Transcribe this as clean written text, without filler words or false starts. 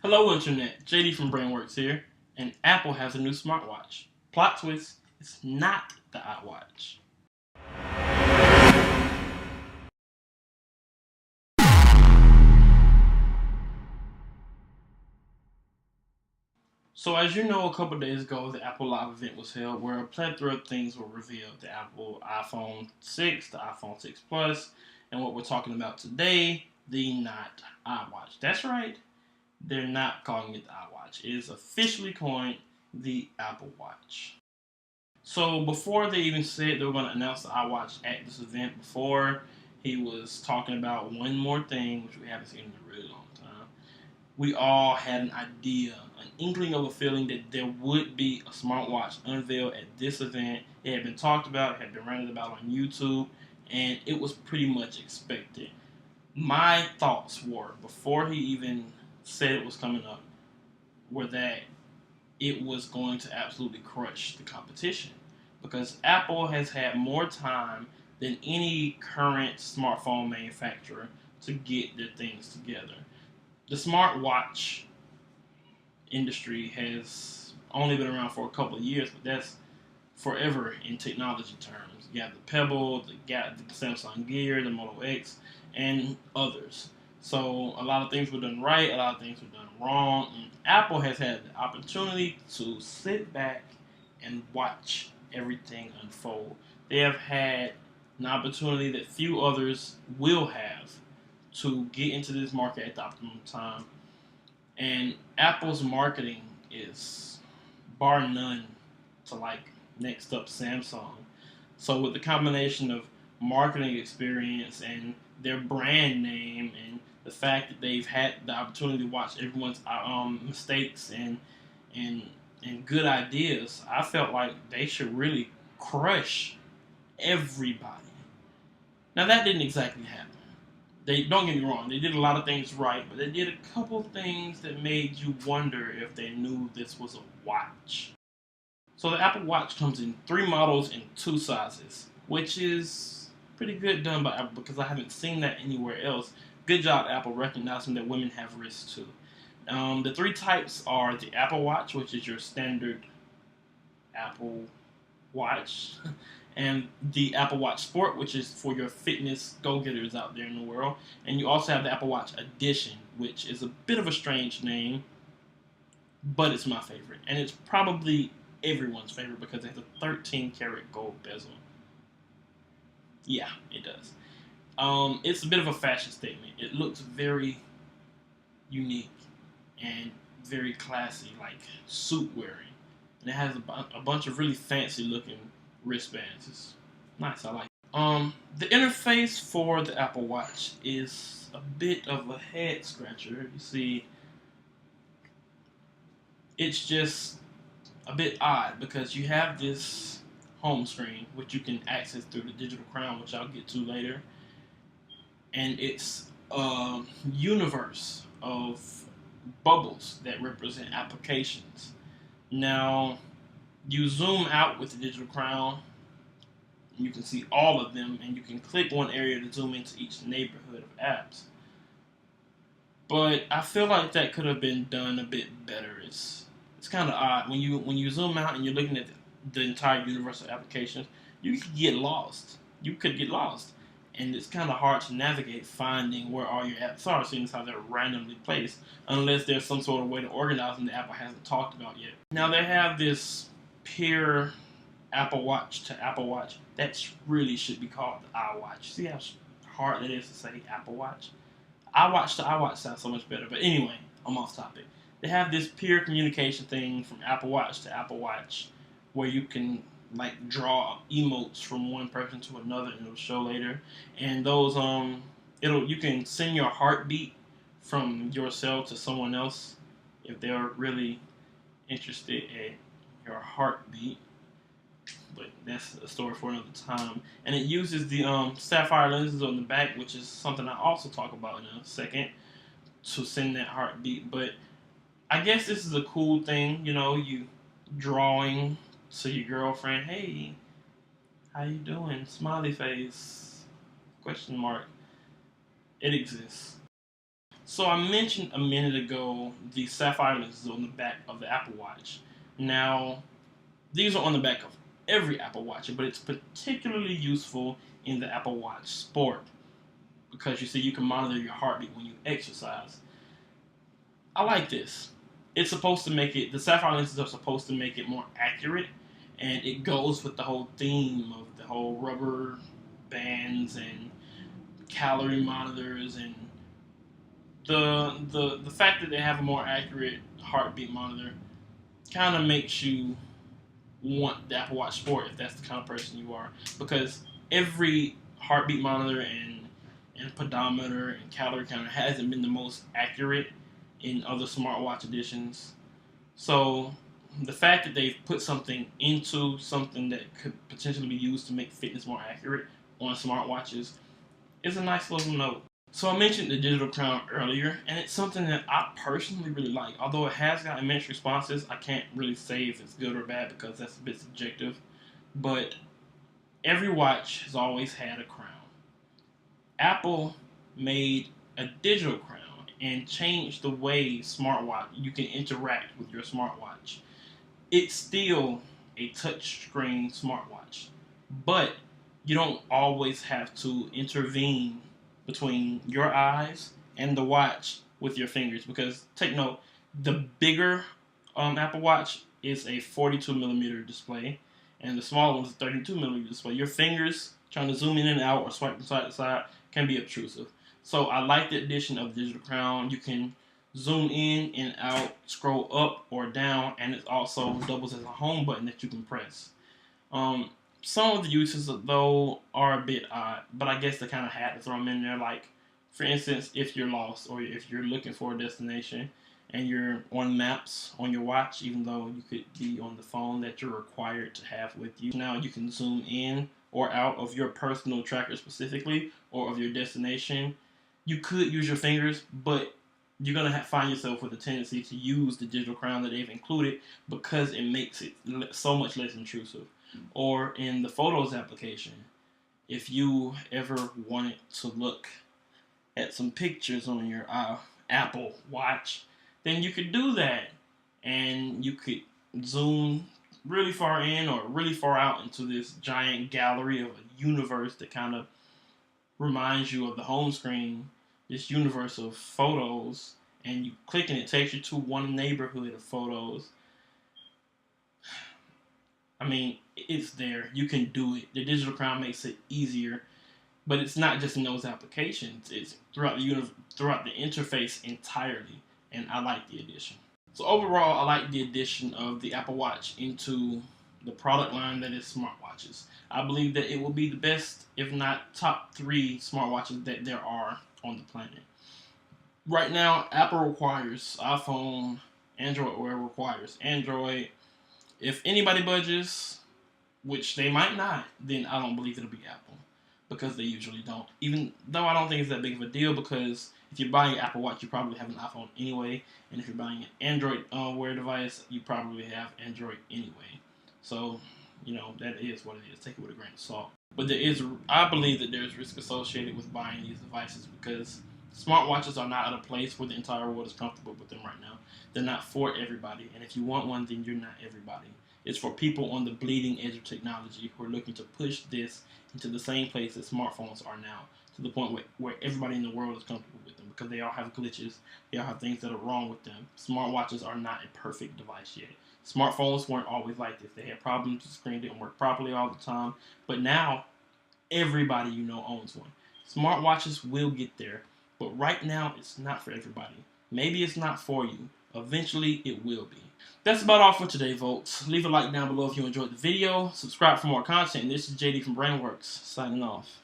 Hello Internet, JD from Brainworks here, and Apple has a new smartwatch. Plot twist, it's not the iWatch. So as you know, a couple days ago, the Apple Live event was held where a plethora of things were revealed. The Apple iPhone 6, the iPhone 6 Plus, and what we're talking about today, the not iWatch. That's right, they're not calling it the iWatch. It is officially coined the Apple Watch. So before they even said they were going to announce the iWatch at this event, before he was talking about one more thing, which we haven't seen in a really long time, we all had an idea, an inkling of a feeling that there would be a smartwatch unveiled at this event. It had been talked about, it had been ranted about on YouTube, and it was pretty much expected. My thoughts were, before he even said it was coming up, were that it was going to absolutely crush the competition because Apple has had more time than any current smartphone manufacturer to get their things together. The smartwatch industry has only been around for a couple of years, but that's forever in technology terms. You have the Pebble, the Samsung Gear, the Moto X, and others. So a lot of things were done right, a lot of things were done wrong, and Apple has had the opportunity to sit back and watch everything unfold. They have had an opportunity that few others will have to get into this market at the optimum time. And Apple's marketing is bar none to like next up Samsung. So with the combination of marketing experience and their brand name and the fact that they've had the opportunity to watch everyone's mistakes and and good ideas, I felt like they should really crush everybody. Now that didn't exactly happen. They don't get me wrong, they did a lot of things right, but they did a couple things that made you wonder if they knew this was a watch. So the Apple Watch comes in three models and two sizes, which is pretty good done by Apple because I haven't seen that anywhere else. Good job, Apple, recognizing that women have wrists too. The three types are the Apple Watch, which is your standard Apple Watch, and the Apple Watch Sport, which is for your fitness go-getters out there in the world. And you also have the Apple Watch Edition, which is a bit of a strange name, but it's my favorite. And it's probably everyone's favorite because it has a 13 karat gold bezel. Yeah, it does. It's a bit of a fashion statement. It looks very unique and very classy, like suit wearing. And it has a bunch of really fancy looking wristbands. It's nice. I like it. The interface for the Apple Watch is a bit of a head scratcher. You see, it's just a bit odd because you have this home screen which you can access through the digital crown, which I'll get to later, and it's a universe of bubbles that represent applications. Now, you zoom out with the digital crown, you can see all of them, and you can click one area to zoom into each neighborhood of apps. But I feel like that could have been done a bit better. It's kind of odd when you zoom out and you're looking at the entire universe of applications. You could get lost. You could get lost, and it's kind of hard to navigate finding where all your apps are, seeing as how they're randomly placed, unless there's some sort of way to organize them that Apple hasn't talked about yet. Now they have this peer Apple Watch to Apple Watch. That really should be called the iWatch. See how hard it is to say Apple Watch? iWatch to iWatch sounds so much better. But anyway, I'm off topic. They have this peer communication thing from Apple Watch to Apple Watch where you can like draw emotes from one person to another and it'll show later. And those you can send your heartbeat from yourself to someone else if they're really interested in your heartbeat. But that's a story for another time. And it uses the sapphire lenses on the back, which is something I also talk about in a second, to send that heartbeat. But I guess this is a cool thing, you drawing to your girlfriend, hey, how you doing? Smiley face, question mark. It exists. So I mentioned a minute ago the sapphire lenses on the back of the Apple Watch. Now, these are on the back of every Apple Watch, but it's particularly useful in the Apple Watch Sport because you see you can monitor your heartbeat when you exercise. I like this. It's supposed to make it, the sapphire lenses are supposed to make it more accurate, and it goes with the whole theme of the whole rubber bands and calorie monitors, and the fact that they have a more accurate heartbeat monitor kind of makes you want the Apple Watch Sport if that's the kind of person you are, because every heartbeat monitor and pedometer and calorie counter hasn't been the most accurate in other smartwatch editions. So the fact that they've put something into something that could potentially be used to make fitness more accurate on smartwatches is a nice little note. So I mentioned the digital crown earlier, and it's something that I personally really like. Although it has got immense responses, I can't really say if it's good or bad because that's a bit subjective. But every watch has always had a crown. Apple made a digital crown and changed the way smartwatch you can interact with your smartwatch. It's still a touchscreen smartwatch, but you don't always have to intervene between your eyes and the watch with your fingers, because take note, the bigger Apple Watch is a 42 millimeter display, and the smaller one is a 32 millimeter display. Your fingers trying to zoom in and out or swipe from side to side can be obtrusive. So I like the addition of the digital crown. You can zoom in and out, scroll up or down, and it also doubles as a home button that you can press. Some of the uses, though, are a bit odd, but I guess they kind of had to throw them in there. Like, for instance, if you're lost or if you're looking for a destination and you're on maps on your watch, even though you could be on the phone that you're required to have with you. Now you can zoom in or out of your personal tracker specifically or of your destination. You could use your fingers, but you're going to find yourself with a tendency to use the digital crown that they've included because it makes it so much less intrusive. Or in the Photos application, if you ever wanted to look at some pictures on your Apple Watch, then you could do that, and you could zoom really far in or really far out into this giant gallery of a universe that kind of reminds you of the home screen, this universe of photos, and you click and it takes you to one neighborhood of photos. I mean, it's there. You can do it. The digital crown makes it easier, but it's not just in those applications. It's throughout the interface entirely, and I like the addition. So overall, I like the addition of the Apple Watch into the product line that is smartwatches. I believe that it will be the best, if not top 3 smartwatches that there are on the planet. Right now, Apple requires iPhone, Android Wear requires Android. If anybody budges, which they might not, then I don't believe it'll be Apple, because they usually don't. Even though I don't think it's that big of a deal, because if you're buying an Apple Watch, you probably have an iPhone anyway, and if you're buying an Android Wear device, you probably have Android anyway. So, that is what it is. Take it with a grain of salt. But I believe that there's risk associated with buying these devices because smartwatches are not at a place where the entire world is comfortable with them right now. They're not for everybody, and if you want one, then you're not everybody. It's for people on the bleeding edge of technology who are looking to push this into the same place that smartphones are now, to the point where everybody in the world is comfortable with them because they all have glitches, they all have things that are wrong with them. Smartwatches are not a perfect device yet. Smartphones weren't always like this. They had problems, the screen didn't work properly all the time, but now everybody owns one. Smartwatches will get there, but right now it's not for everybody. Maybe it's not for you. Eventually, it will be. That's about all for today, folks. Leave a like down below if you enjoyed the video. Subscribe for more content. And this is JD from Brainworks, signing off.